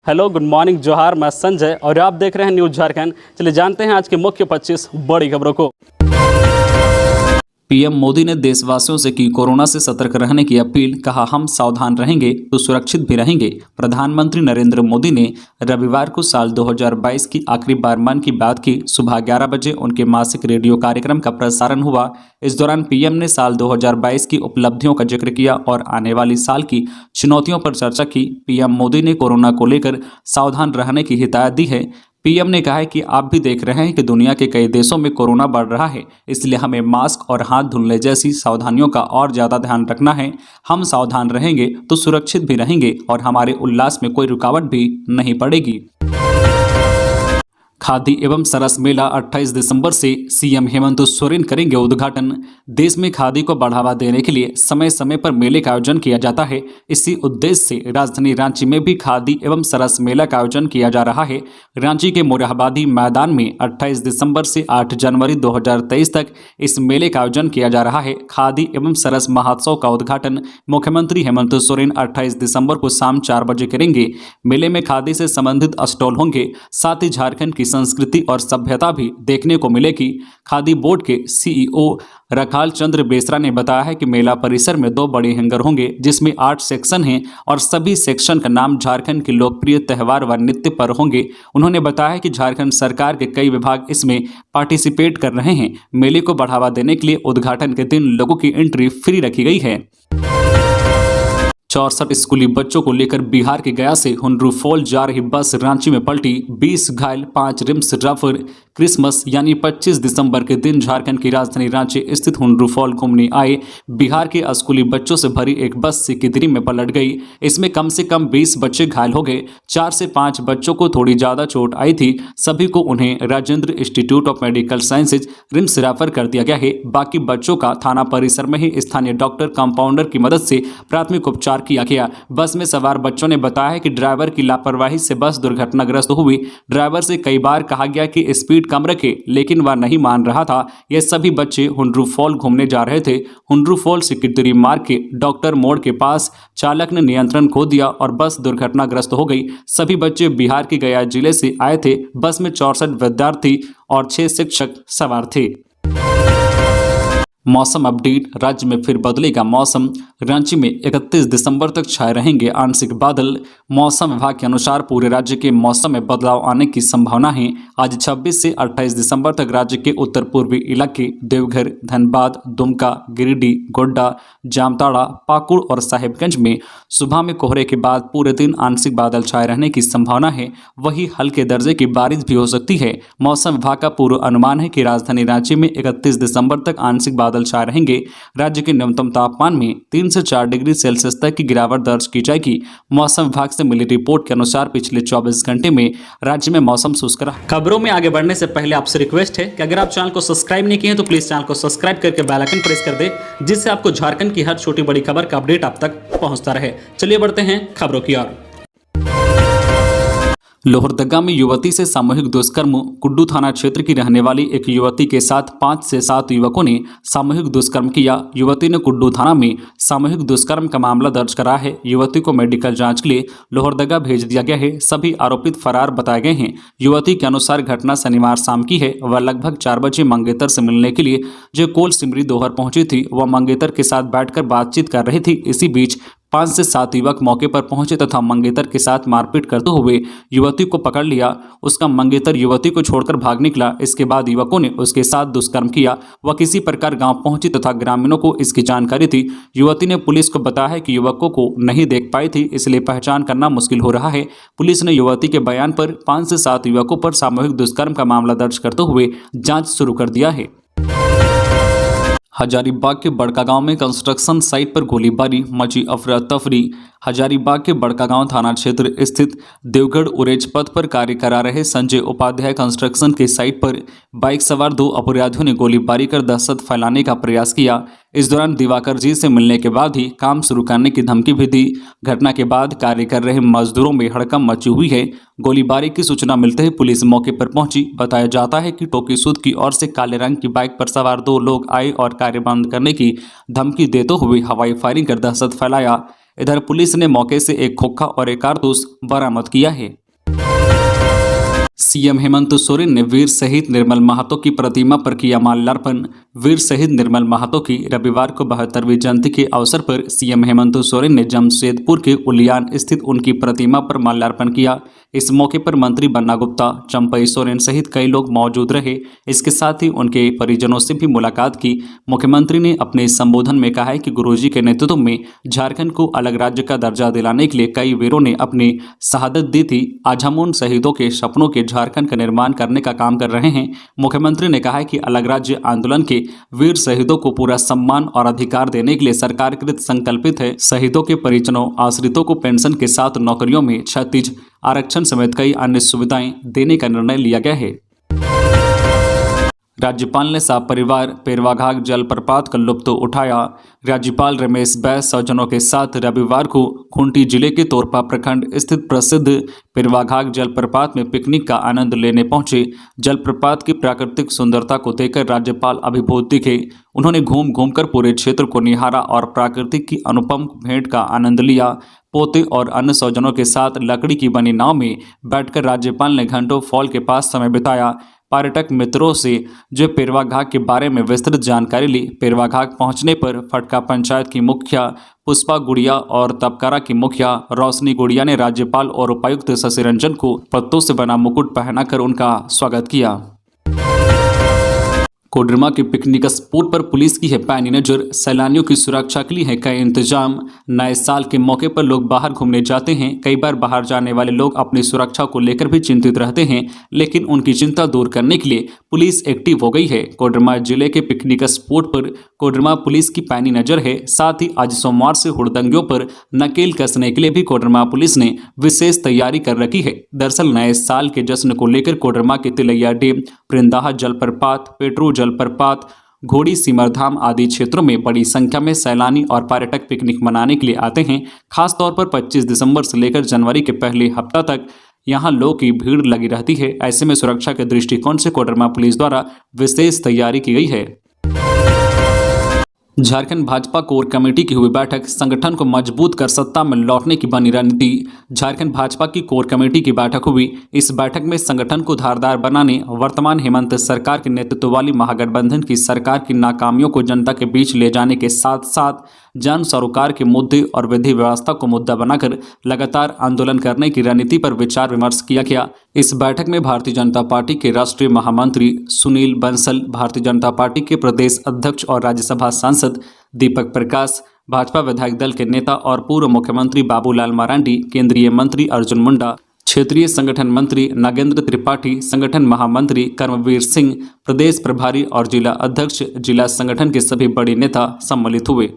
Hello, good morning, जोहार। मैं संजय और आप देख रहे हैं न्यूज़ झारखंड। चलिए जानते हैं आज के मुख्य 25 बड़ी खबरों को। पीएम मोदी ने देशवासियों से की कोरोना से सतर्क रहने की अपील। कहा, हम सावधान रहेंगे तो सुरक्षित भी रहेंगे। प्रधानमंत्री नरेंद्र मोदी ने रविवार को साल 2022 की आखिरी बार मन की बात की। सुबह 11 बजे उनके मासिक रेडियो कार्यक्रम का प्रसारण हुआ। इस दौरान पीएम ने साल 2022 की उपलब्धियों का जिक्र किया और आने वाली साल की चुनौतियों पर चर्चा की। पीएम मोदी ने कोरोना को लेकर सावधान रहने की हिदायत दी है। पीएम ने कहा है कि आप भी देख रहे हैं कि दुनिया के कई देशों में कोरोना बढ़ रहा है, इसलिए हमें मास्क और हाथ धुलने जैसी सावधानियों का और ज़्यादा ध्यान रखना है। हम सावधान रहेंगे तो सुरक्षित भी रहेंगे और हमारे उल्लास में कोई रुकावट भी नहीं पड़ेगी। खादी एवं सरस मेला 28 दिसंबर से सीएम हेमंत सोरेन करेंगे उद्घाटन। देश में खादी को बढ़ावा देने के लिए समय समय पर मेले का आयोजन किया जाता है। इसी उद्देश्य से राजधानी रांची में भी खादी एवं सरस मेला का आयोजन किया जा रहा है। रांची के मोरहाबादी मैदान में 28 दिसंबर से 8 जनवरी 2023 तक इस मेले का आयोजन किया जा रहा है। खादी एवं सरस महोत्सव का उद्घाटन मुख्यमंत्री हेमंत सोरेन 28 दिसंबर को शाम 4 बजे करेंगे। मेले में खादी से संबंधित स्टॉल होंगे, साथ ही झारखंड की संस्कृति और सभ्यता भी देखने को मिलेगी। खादी बोर्ड के सीईओ रखाल चंद्र बेसरा ने बताया है कि मेला परिसर में 2 बड़े हैंगर होंगे, जिसमें 8 सेक्शन हैं और सभी सेक्शन का नाम झारखंड के लोकप्रिय त्यौहार व नृत्य पर होंगे। उन्होंने बताया कि झारखंड सरकार के कई विभाग इसमें पार्टिसिपेट कर रहे हैं। मेले को बढ़ावा देने के लिए उद्घाटन के दिन लोगों की एंट्री फ्री रखी गई है। 64 स्कूली बच्चों को लेकर बिहार के गया से हुंड्रू फॉल जा रही बस रांची में पलटी। 20 घायल, 5 रिम्स रेफर। क्रिसमस यानी 25 दिसंबर के दिन झारखंड की राजधानी रांची स्थित हुंड्रू फॉल घूमने आए बिहार के स्कूली बच्चों से भरी एक बस सिकिदिरी में पलट गई। इसमें कम से कम 20 बच्चे घायल हो गए। 4 से 5 बच्चों को थोड़ी ज्यादा चोट आई थी। सभी को उन्हें Rajendra institute of medical sciences RIMS refer कर दिया गया है। बाकी बच्चों का थाना परिसर में ही स्थानीय डॉक्टर कंपाउंडर की मदद से प्राथमिक उपचार किया गया। बस में सवार बच्चों ने बताया है कि ड्राइवर की लापरवाही से बस दुर्घटनाग्रस्त हुई। ड्राइवर से कई बार कहा गया कि स्पीड कम रखे, लेकिन वह नहीं मान रहा था। ये सभी बच्चे हुंड्रू फॉल घूमने जा रहे थे। हुंड्रू फॉल सिकिदिरी मार्ग के डॉक्टर मोड़ के पास चालक ने नियंत्रण खो दिया और बस दुर्घटनाग्रस्त हो गई। सभी बच्चे बिहार के गया जिले से आए थे। बस में 64 विद्यार्थी और 6 शिक्षक सवार थे। मौसम अपडेट। राज्य में फिर बदलेगा मौसम। रांची में 31 दिसंबर तक छाए रहेंगे आंशिक बादल। मौसम विभाग के अनुसार पूरे राज्य के मौसम में बदलाव आने की संभावना है। आज 26 से 28 दिसंबर तक राज्य के उत्तर पूर्वी इलाके देवघर, धनबाद, दुमका, गिरिडीह, गोड्डा, जामताड़ा, पाकुड़ और साहिबगंज में सुबह में कोहरे के बाद पूरे दिन आंशिक बादल छाए रहने की संभावना है। वहीं हल्के दर्जे की बारिश भी हो सकती है। मौसम विभाग का पूर्व अनुमान है कि राजधानी रांची में 31 दिसंबर तक आंशिक बादल छाए रहेंगे। राज्य के न्यूनतम तापमान में 3 से 4 डिग्री सेल्सियस तक की गिरावट दर्ज की जाएगी। मौसम विभाग से मिली रिपोर्ट के अनुसार पिछले 24 घंटे में राज्य में मौसम शुष्क रहा। खबरों में आगे बढ़ने से पहले आपसे रिक्वेस्ट है कि अगर आप चैनल को सब्सक्राइब नहीं किए हैं तो प्लीज चैनल को सब्सक्राइब करके बेल आइकन प्रेस कर दे, जिससे आपको झारखंड की हर छोटी बड़ी खबर का अपडेट आप तक पहुंचता रहे। चलिए बढ़ते हैं खबरों की ओर। लोहरदगा में युवती से सामूहिक दुष्कर्म। कुड्डू थाना क्षेत्र की रहने वाली एक युवती के साथ 5 से 7 युवकों ने सामूहिक दुष्कर्म किया। युवती ने कुड्डू थाना में सामूहिक दुष्कर्म का मामला दर्ज करा है। युवती को मेडिकल जांच के लिए लोहरदगा भेज दिया गया है। सभी आरोपित फरार बताए गए हैं। युवती के अनुसार घटना शनिवार शाम की है। वह लगभग 4 बजे मंगेतर से मिलने के लिए जो कोल सिमरी दोहर पहुंची थी। वह मंगेतर के साथ बैठकर बातचीत कर रही थी। इसी बीच 5 से 7 युवक मौके पर पहुंचे तथा मंगेतर के साथ मारपीट करते हुए युवती को पकड़ लिया। उसका मंगेतर युवती को छोड़कर भाग निकला। इसके बाद युवकों ने उसके साथ दुष्कर्म किया। वह किसी प्रकार गांव पहुंची तथा ग्रामीणों को इसकी जानकारी थी। युवती ने पुलिस को बताया है कि युवकों को नहीं देख पाई थी, इसलिए पहचान करना मुश्किल हो रहा है। पुलिस ने युवती के बयान पर 5 से 7 युवकों पर सामूहिक दुष्कर्म का मामला दर्ज करते हुए जाँच शुरू कर दिया है। हजारीबाग के बड़कागांव में कंस्ट्रक्शन साइट पर गोलीबारी, मची अफरा तफरी। हजारीबाग के बड़कागांव थाना क्षेत्र स्थित देवगढ़ उरेज पथ पर कार्य करा रहे संजय उपाध्याय कंस्ट्रक्शन के साइट पर बाइक सवार 2 अपराधियों ने गोलीबारी कर दहशत फैलाने का प्रयास किया। इस दौरान दिवाकर जी से मिलने के बाद ही काम शुरू करने की धमकी भी दी। घटना के बाद कार्य कर रहे मजदूरों में हड़कंप मची हुई है। गोलीबारी की सूचना मिलते ही पुलिस मौके पर पहुंची। बताया जाता है कि टोकी सूद की ओर से काले रंग की बाइक पर सवार 2 लोग आए और कार्य बंद करने की धमकी देते हुए हवाई फायरिंग कर दहशत फैलाया। इधर पुलिस ने मौके से एक खोखा और एक कारतूस बरामद किया है। सीएम हेमंत सोरेन ने वीर शहीद निर्मल महतो की प्रतिमा पर किया माल्यार्पण। वीर शहीद निर्मल महतो की रविवार को 72वीं जयंती के अवसर पर सीएम हेमंत सोरेन ने जमशेदपुर के उलियान स्थित उनकी प्रतिमा पर माल्यार्पण किया। इस मौके पर मंत्री बन्ना गुप्ता, चंपई सोरेन सहित कई लोग मौजूद रहे। इसके साथ ही उनके परिजनों से भी मुलाकात की। मुख्यमंत्री ने अपने संबोधन में कहा है कि गुरुजी के नेतृत्व में झारखंड को अलग राज्य का दर्जा दिलाने के लिए कई वीरों ने अपनी शहादत दी थी। आज हम उन शहीदों के सपनों के झारखंड का निर्माण करने का काम कर रहे हैं। मुख्यमंत्री ने कहा है कि अलग राज्य आंदोलन के वीर शहीदों को पूरा सम्मान और अधिकार देने के लिए सरकार कृत संकल्पित है। शहीदों के परिजनों आश्रितों को पेंशन के साथ नौकरियों में क्षैतिज आरक्षण समेत कई अन्य सुविधाएं देने का निर्णय लिया गया है। राज्यपाल ने सपरिवार पेरवाघाट जलप्रपात का लुत्फ उठाया। राज्यपाल रमेश बैस स्वजनों के साथ रविवार को खूंटी जिले के तोरपा प्रखंड स्थित प्रसिद्ध पेरवाघाट जलप्रपात में पिकनिक का आनंद लेने पहुंचे। जलप्रपात की प्राकृतिक सुंदरता को देखकर राज्यपाल अभिभूत दिखे। उन्होंने घूम घूमकर पूरे क्षेत्र को निहारा और प्रकृति की अनुपम भेंट का आनंद लिया। पोते और अन्य स्वजनों के साथ लकड़ी की बनी नाव में बैठकर राज्यपाल ने घंटों फॉल के पास समय बिताया। पर्यटक मित्रों से जो पेरवाघाट के बारे में विस्तृत जानकारी ली। पेरवाघाट पहुंचने पर फटका पंचायत की मुखिया पुष्पा गुड़िया और तबकारा की मुखिया रोशनी गुड़िया ने राज्यपाल और उपायुक्त शशि रंजन को पत्तों से बना मुकुट पहनाकर उनका स्वागत किया। कोडरमा के पिकनिक स्पॉट पर पुलिस की है पैनी नजर। सैलानियों की सुरक्षा के लिए है कई इंतजाम। नए साल के मौके पर लोग बाहर घूमने जाते हैं। कई बार बाहर जाने वाले लोग अपनी सुरक्षा को लेकर भी चिंतित रहते हैं, लेकिन उनकी चिंता दूर करने के लिए पुलिस एक्टिव हो गई है। कोडरमा जिले के पिकनिक स्पॉट पर कोडरमा पुलिस की पैनी नजर है। साथ ही आज सोमवार से हुड़दंगियों पर नकेल कसने के लिए भी कोडरमा पुलिस ने विशेष तैयारी कर रखी है। दरअसल नए साल के जश्न को लेकर कोडरमा के तिलैया डैम, प्रिंदाहा जलप्रपात, पेट्रो जलप्रपात, घोड़ी सिमरधाम आदि क्षेत्रों में बड़ी संख्या में सैलानी और पर्यटक पिकनिक मनाने के लिए आते हैं। खासतौर पर 25 दिसंबर से लेकर जनवरी के पहले हफ्ता तक यहाँ लोगों की भीड़ लगी रहती है। ऐसे में सुरक्षा के दृष्टिकोण से कोडरमा पुलिस द्वारा विशेष तैयारी की गई है। झारखंड भाजपा कोर कमेटी की हुई बैठक, संगठन को मजबूत कर सत्ता में लौटने की बनी रणनीति। झारखंड भाजपा की कोर कमेटी की बैठक हुई। इस बैठक में संगठन को धारदार बनाने, वर्तमान हेमंत सरकार के नेतृत्व वाली महागठबंधन की सरकार की नाकामियों को जनता के बीच ले जाने के साथ साथ जन सरोकार के मुद्दे और विधि व्यवस्था को मुद्दा बनाकर लगातार आंदोलन करने की रणनीति पर विचार विमर्श किया गया। इस बैठक में भारतीय जनता पार्टी के राष्ट्रीय महामंत्री सुनील बंसल, भारतीय जनता पार्टी के प्रदेश अध्यक्ष और राज्यसभा सांसद दीपक प्रकाश, भाजपा विधायक दल के नेता और पूर्व मुख्यमंत्री बाबूलाल मरांडी, केंद्रीय मंत्री अर्जुन मुंडा, क्षेत्रीय संगठन मंत्री नागेंद्र त्रिपाठी, संगठन महामंत्री कर्मवीर सिंह, प्रदेश प्रभारी और जिला अध्यक्ष, जिला संगठन के सभी बड़े नेता सम्मिलित हुए।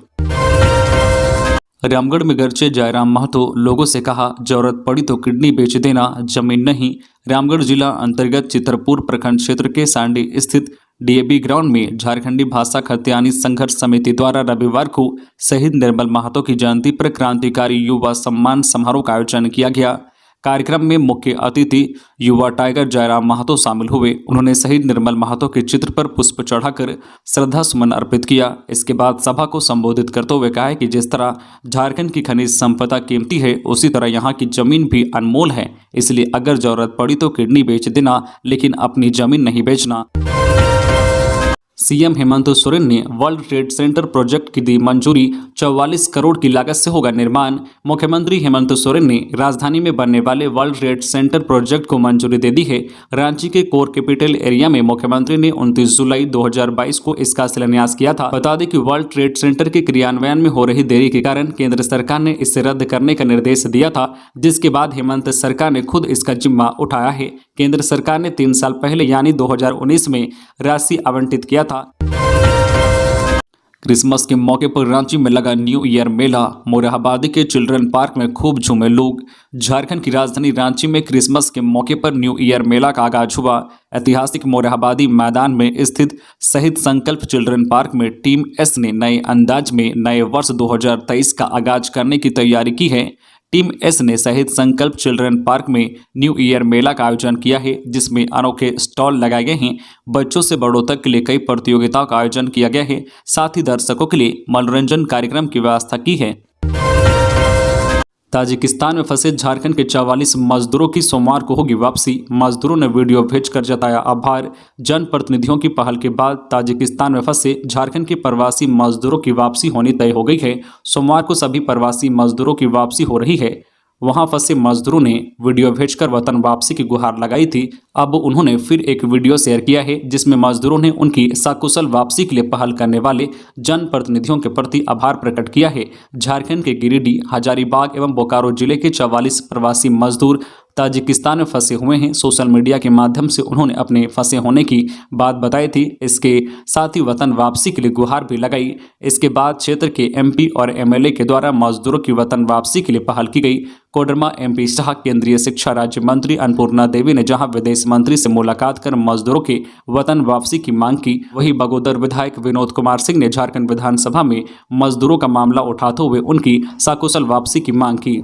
रामगढ़ में गरचे जयराम महतो, लोगों से कहा जरूरत पड़ी तो किडनी बेच देना, जमीन नहीं। रामगढ़ जिला अंतर्गत चित्रपुर प्रखंड क्षेत्र के सांडी स्थित डीएबी ग्राउंड में झारखंडी भाषा खतियानी संघर्ष समिति द्वारा रविवार को शहीद निर्मल महतो की जयंती पर क्रांतिकारी युवा सम्मान समारोह का आयोजन किया गया। कार्यक्रम में मुख्य अतिथि युवा टाइगर जयराम महतो शामिल हुए। उन्होंने शहीद निर्मल महतो के चित्र पर पुष्प चढ़ाकर श्रद्धा सुमन अर्पित किया। इसके बाद सभा को संबोधित करते हुए कहा कि जिस तरह झारखंड की खनिज संपदा कीमती है, उसी तरह यहाँ की जमीन भी अनमोल है। इसलिए अगर जरूरत पड़ी तो किडनी बेच देना, लेकिन अपनी जमीन नहीं बेचना। सीएम हेमंत सोरेन ने वर्ल्ड ट्रेड सेंटर प्रोजेक्ट की दी मंजूरी, 44 करोड़ की लागत से होगा निर्माण। मुख्यमंत्री हेमंत सोरेन ने राजधानी में बनने वाले वर्ल्ड ट्रेड सेंटर प्रोजेक्ट को मंजूरी दे दी है। रांची के कोर कैपिटल एरिया में मुख्यमंत्री ने 29 जुलाई 2022 को इसका शिलान्यास किया था। बता दें कि वर्ल्ड ट्रेड सेंटर के क्रियान्वयन में हो रही देरी के कारण केंद्र सरकार ने इसे रद्द करने का निर्देश दिया था, जिसके बाद हेमंत सरकार ने खुद इसका जिम्मा उठाया है। केंद्र सरकार ने 3 साल पहले यानी 2019 में राशि आवंटित किया था। क्रिसमस के मौके पर रांची में लगा न्यू ईयर मेला, मोरहाबादी के चिल्ड्रन पार्क में खूब झूमे लोग। झारखंड की राजधानी रांची में क्रिसमस के मौके पर न्यू ईयर मेला का आगाज हुआ। ऐतिहासिक मोरहाबादी मैदान में स्थित शहीद संकल्प चिल्ड्रन पार्क में टीम एस ने नए अंदाज में नए वर्ष 2023 का आगाज करने की तैयारी की है। टीम एस ने शहीद संकल्प चिल्ड्रन पार्क में न्यू ईयर मेला का आयोजन किया है, जिसमें अनोखे स्टॉल लगाए गए हैं। बच्चों से बड़ों तक के लिए कई प्रतियोगिताओं का आयोजन किया गया है। साथ ही दर्शकों के लिए मनोरंजन कार्यक्रम की व्यवस्था की है। ताजिकिस्तान में फंसे झारखंड के 44 मजदूरों की सोमवार को होगी वापसी। मजदूरों ने वीडियो भेजकर जताया आभार। जनप्रतिनिधियों की पहल के बाद ताजिकिस्तान में फंसे झारखंड के प्रवासी मजदूरों की वापसी होनी तय हो गई है। सोमवार को सभी प्रवासी मजदूरों की वापसी हो रही है। वहां फंसे मजदूरों ने वीडियो भेजकर वतन वापसी की गुहार लगाई थी। अब उन्होंने फिर एक वीडियो शेयर किया है जिसमें मजदूरों ने उनकी सकुशल वापसी के लिए पहल करने वाले जनप्रतिनिधियों के प्रति आभार प्रकट किया है। झारखंड के गिरिडीह, हजारीबाग एवं बोकारो जिले के 44 प्रवासी मजदूर ताजिकिस्तान में फंसे हुए हैं। सोशल मीडिया के माध्यम से उन्होंने अपने फंसे होने की बात बताई थी। इसके साथ ही वतन वापसी के लिए गुहार भी लगाई। इसके बाद क्षेत्र के एमपी और एमएलए के द्वारा मजदूरों की वतन वापसी के लिए पहल की गई। कोडरमा एमपी शाह, केंद्रीय शिक्षा राज्य मंत्री अन्नपूर्णा देवी ने जहां विदेश मंत्री से मुलाकात कर मजदूरों के वतन वापसी की मांग की, वहीं बगोदर विधायक विनोद कुमार सिंह ने झारखंड विधानसभा में मजदूरों का मामला उठाते हुए उनकी सकुशल वापसी की मांग की।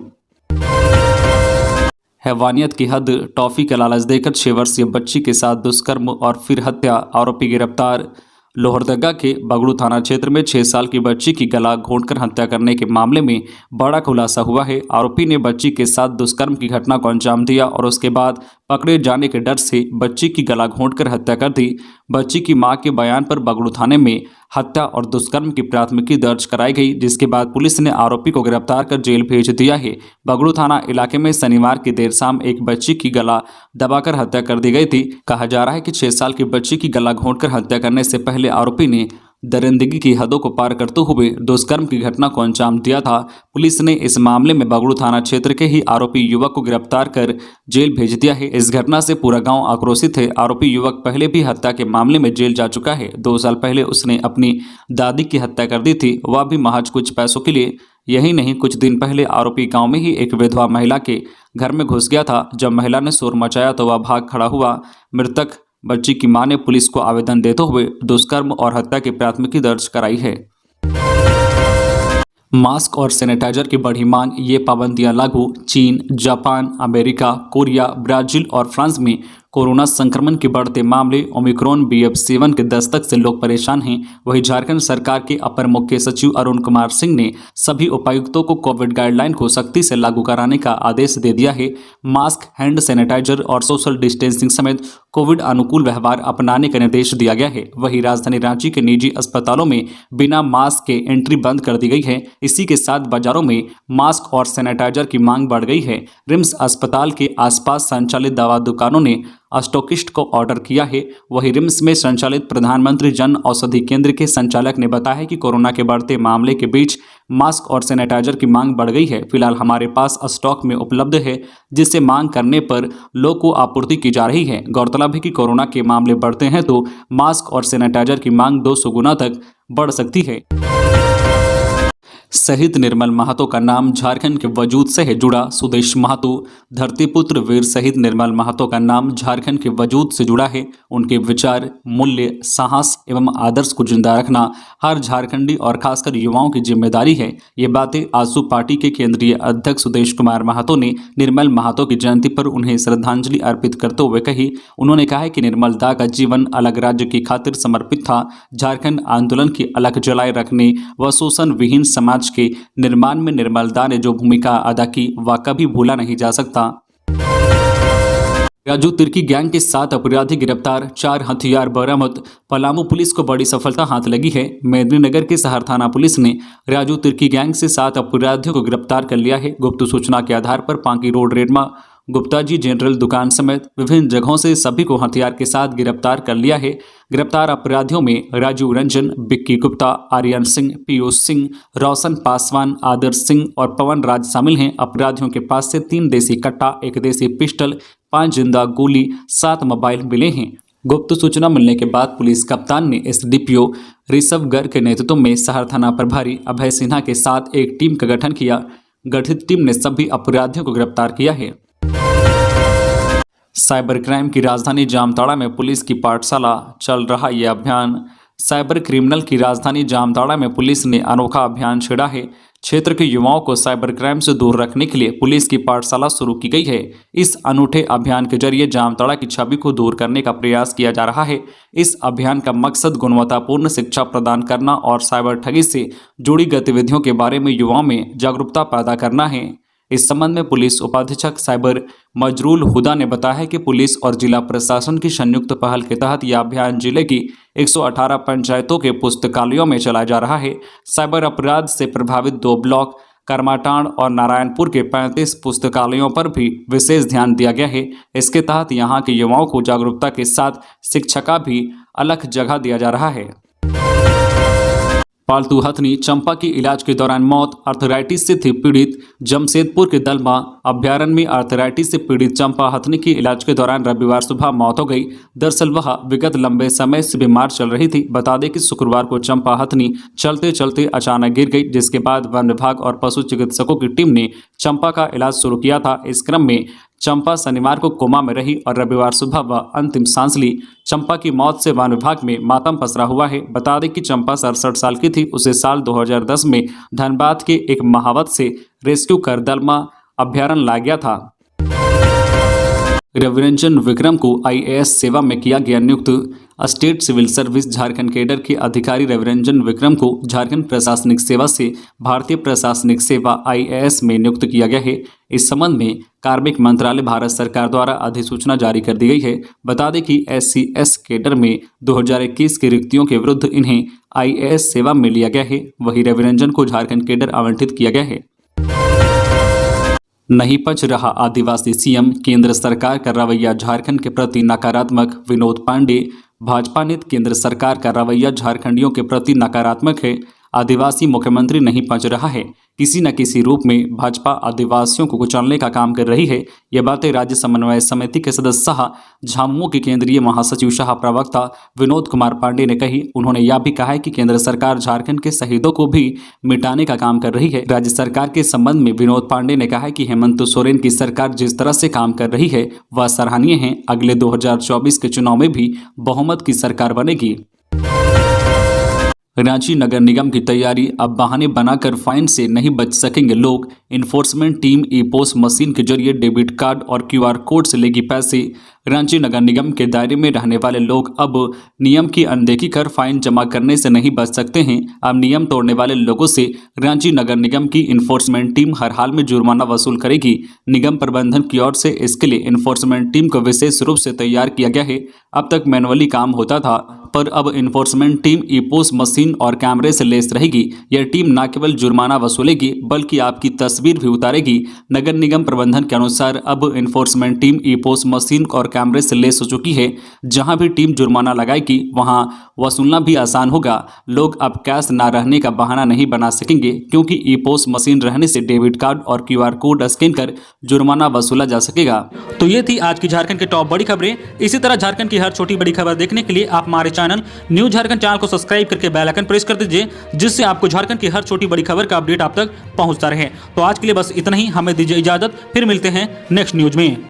हैवानियत की हद, टॉफी का लालच देकर 6 वर्षीय बच्ची के साथ दुष्कर्म और फिर हत्या, आरोपी गिरफ्तार। लोहरदगा के बगड़ू थाना क्षेत्र में 6 साल की बच्ची की गला घोंटकर हत्या करने के मामले में बड़ा खुलासा हुआ है। आरोपी ने बच्ची के साथ दुष्कर्म की घटना को अंजाम दिया और उसके बाद पकड़े जाने के डर से बच्ची की गला घोंटकर हत्या कर दी। बच्ची की मां के बयान पर बगड़ू थाने में हत्या और दुष्कर्म की प्राथमिकी दर्ज कराई गई, जिसके बाद पुलिस ने आरोपी को गिरफ्तार कर जेल भेज दिया है। बगड़ू थाना इलाके में शनिवार की देर शाम एक बच्ची की गला दबाकर हत्या कर दी गई थी। कहा जा रहा है कि 6 साल की बच्ची की गला घोंटकर हत्या करने से पहले आरोपी ने दरिंदगी की हदों को पार करते हुए दुष्कर्म की घटना को अंजाम दिया था। पुलिस ने इस मामले में बगड़ू थाना क्षेत्र के ही आरोपी युवक को गिरफ्तार कर जेल भेज दिया है। इस घटना से पूरा गांव आक्रोशित है। आरोपी युवक पहले भी हत्या के मामले में जेल जा चुका है। 2 साल पहले उसने अपनी दादी की हत्या कर दी थी, वह भी महज कुछ पैसों के लिए। यही नहीं, कुछ दिन पहले आरोपी गांव में ही एक विधवा महिला के घर में घुस गया था। जब महिला ने शोर मचाया तो वह भाग खड़ा हुआ। मृतक बच्ची की मां ने पुलिस को आवेदन देते हुए दुष्कर्म और हत्या की प्राथमिकी दर्ज कराई है। मास्क और सैनिटाइजर की बढ़ी मांग, ये पाबंदियां लागू। चीन, जापान, अमेरिका, कोरिया, ब्राजील और फ्रांस में कोरोना संक्रमण के बढ़ते मामले ओमिक्रॉन BF.7 के दस्तक से लोग परेशान हैं। वहीं झारखंड सरकार के अपर मुख्य सचिव अरुण कुमार सिंह ने सभी उपायुक्तों को कोविड गाइडलाइन को सख्ती से लागू कराने का आदेश दे दिया है। मास्क, हैंड सैनिटाइजर और सोशल डिस्टेंसिंग समेत कोविड अनुकूल व्यवहार अपनाने का निर्देश दिया गया है। वहीं राजधानी रांची के निजी अस्पतालों में बिना मास्क के एंट्री बंद कर दी गई है। इसी के साथ बाजारों में मास्क और सैनिटाइजर की मांग बढ़ गई है। रिम्स अस्पताल के आसपास संचालित दवा दुकानों ने स्टॉकिस्ट को ऑर्डर किया है। वहीं रिम्स में संचालित प्रधानमंत्री जन औषधि केंद्र के संचालक ने बताया कि कोरोना के बढ़ते मामले के बीच मास्क और सैनिटाइजर की मांग बढ़ गई है। फिलहाल हमारे पास स्टॉक में उपलब्ध है, जिससे मांग करने पर लोग को आपूर्ति की जा रही है। गौरतलब है कि कोरोना के मामले बढ़ते हैं तो मास्क और सैनिटाइजर की मांग 200 गुना तक बढ़ सकती है। शहीद निर्मल महतो का नाम झारखंड के वजूद से है जुड़ा। सुदेश महतो, धरतीपुत्र वीर शहीद निर्मल महतो का नाम झारखंड के वजूद से जुड़ा है। उनके विचार, मूल्य, साहस एवं आदर्श को जिंदा रखना हर झारखंडी और खासकर युवाओं की जिम्मेदारी है। ये बातें आजसू पार्टी के केंद्रीय अध्यक्ष सुदेश कुमार महतो ने निर्मल महतो की जयंती पर उन्हें श्रद्धांजलि अर्पित करते हुए कही। उन्होंने कहा है कि निर्मल दा का जीवन अलग राज्य की खातिर समर्पित था। झारखंड आंदोलन की अलग जलाए रखने व शोषण विहीन समाज के निर्माण में निर्मल दा ने जो भूमिका अदा की वह कभी भूला नहीं जा सकता। राजू तिर्की गैंग के 7 अपराधी गिरफ्तार, 4 हथियार बरामद। पलामू पुलिस को बड़ी सफलता हाथ लगी है। मेदिनीनगर के शहर थाना पुलिस ने राजू तिर्की गैंग से 7 अपराधियों को गिरफ्तार कर लिया है। गुप्त सूचना के आधार पर पांकी रोड रेडमा गुप्ता जी जनरल दुकान समेत विभिन्न जगहों से सभी को हथियार के साथ गिरफ्तार कर लिया है। गिरफ्तार अपराधियों में राजू रंजन, बिक्की गुप्ता, आर्यन सिंह, पीयूष सिंह, रोशन पासवान, आदर्श सिंह और पवन राज शामिल हैं। अपराधियों के पास से 3 देसी कट्टा, 1 देसी पिस्टल, 5 जिंदा गोली, 7 मोबाइल मिले हैं। गुप्त सूचना मिलने के बाद पुलिस कप्तान ने SDPO ऋषभ गर्ग के नेतृत्व में शहर थाना प्रभारी अभय सिन्हा के साथ एक टीम का गठन किया। गठित टीम ने सभी अपराधियों को गिरफ्तार किया है। साइबर क्राइम की राजधानी जामताड़ा में पुलिस की पाठशाला, चल रहा यह अभियान। साइबर क्रिमिनल की राजधानी जामताड़ा में पुलिस ने अनोखा अभियान छेड़ा है। क्षेत्र के युवाओं को साइबर क्राइम से दूर रखने के लिए पुलिस की पाठशाला शुरू की गई है। इस अनूठे अभियान के जरिए जामताड़ा की छवि को दूर करने का प्रयास किया जा रहा है। इस अभियान का मकसद गुणवत्तापूर्ण शिक्षा प्रदान करना और साइबर ठगी से जुड़ी गतिविधियों के बारे में युवाओं में जागरूकता पैदा करना है। इस संबंध में पुलिस उपाधीक्षक साइबर मजरूल हुदा ने बताया कि पुलिस और जिला प्रशासन की संयुक्त पहल के तहत यह अभियान जिले की 118 पंचायतों के पुस्तकालयों में चलाया जा रहा है। साइबर अपराध से प्रभावित 2 ब्लॉक करमाटांड़ और नारायणपुर के 35 पुस्तकालयों पर भी विशेष ध्यान दिया गया है। इसके तहत यहाँ के युवाओं को जागरूकता के साथ शिक्षा का भी अलग जगह दिया जा रहा है। पालतू हथनी चंपा की इलाज के दौरान मौत। आर्थराइटिस से थी पीड़ित। जमशेदपुर के दलमा अभ्यारण्य में आर्थराइटिस से पीड़ित चंपा हथनी की इलाज के दौरान रविवार सुबह मौत हो गई। दरअसल वह विगत लंबे समय से बीमार चल रही थी। बता दें कि शुक्रवार को चंपा हथनी चलते चलते अचानक गिर गई, जिसके बाद वन विभाग और पशु चिकित्सकों की टीम ने चंपा का इलाज शुरू किया था। इस क्रम में चंपा शनिवार को कोमा में रही और रविवार सुबह वह अंतिम सांस ली। चंपा की मौत से वन विभाग में मातम पसरा हुआ है। बता दें कि चंपा 67 साल की थी। उसे साल 2010 में धनबाद के एक महावत से रेस्क्यू कर दलमा अभ्यारण्य लाया गया था। रविरंजन विक्रम को आईएएस सेवा में किया गया नियुक्त। State civil service Jharkhand cadre के अधिकारी रविरंजन विक्रम को झारखंड प्रशासनिक सेवा से भारतीय प्रशासनिक सेवा आईएएस में नियुक्त किया गया है। इस संबंध में कार्मिक मंत्रालय भारत सरकार द्वारा अधिसूचना जारी कर दी गई है। बता दें कि SCS कैडर में 2021 की रिक्तियों के विरुद्ध इन्हें आईएएस सेवा में लिया गया है। वहीं रविरंजन को झारखंड कैडर आवंटित किया गया है। नहीं पच रहा आदिवासी सीएम। केंद्र सरकार का रवैया झारखंड के प्रति नकारात्मक। विनोद पांडे। भाजपा ने केंद्र सरकार का रवैया झारखंडियों के प्रति नकारात्मक है। आदिवासी मुख्यमंत्री नहीं पच रहा है। किसी न किसी रूप में भाजपा आदिवासियों को कुचलने का काम कर रही है। ये बातें राज्य समन्वय समिति के सदस्य शाह झामुमो के केंद्रीय महासचिव शाह प्रवक्ता विनोद कुमार पांडे ने कही। उन्होंने यह भी कहा है कि केंद्र सरकार झारखंड के शहीदों को भी मिटाने का काम कर रही है। राज्य सरकार के संबंध में विनोद पांडे ने कहा कि हेमंत सोरेन की सरकार जिस तरह से काम कर रही है वह सराहनीय है। अगले 2024 के चुनाव में भी बहुमत की सरकार बनेगी। रांची नगर निगम की तैयारी। अब बहाने बनाकर फाइन से नहीं बच सकेंगे लोग। इन्फोर्समेंट टीम ई-पोस मशीन के जरिए डेबिट कार्ड और QR कोड से लेगी पैसे। रांची नगर निगम के दायरे में रहने वाले लोग अब नियम की अनदेखी कर फाइन जमा करने से नहीं बच सकते हैं। अब नियम तोड़ने वाले लोगों से रांची नगर निगम की इन्फोर्समेंट टीम हर हाल में जुर्माना वसूल करेगी। निगम प्रबंधन की ओर से इसके लिए इन्फोर्समेंट टीम को विशेष रूप से तैयार किया गया है। अब तक मैनुअली काम होता था, पर अब इन्फोर्समेंट टीम ई-पोस मशीन और कैमरे से लैस रहेगी। यह टीम न केवल जुर्माना वसूलेगी बल्कि आपकी तस्वीर भी उतारेगी। नगर निगम प्रबंधन के अनुसार अब इन्फोर्समेंट टीम ई-पोस मशीन और कैमरे से लैस हो चुकी है। जहां भी टीम जुर्माना लगाएगी वहां वसूलना भी आसान होगा। लोग अब कैश ना रहने का बहाना नहीं बना सकेंगे, क्योंकि ई-पोस मशीन रहने से डेबिट कार्ड और QR कोड स्कैन कर जुर्माना वसूला जा सकेगा। तो ये थी आज की झारखंड की टॉप बड़ी खबरें। इसी तरह झारखंड की हर छोटी बड़ी खबर देखने के लिए आप हमारे चैनल न्यूज झारखंड चैनल को सब्सक्राइब करके बेल आइकन प्रेस कर दीजिए, जिससे आपको झारखंड की हर छोटी बड़ी खबर का अपडेट आप तक पहुंचता रहे। तो आज के लिए बस इतना ही। हमें दीजिए इजाजत, फिर मिलते हैं नेक्स्ट न्यूज में।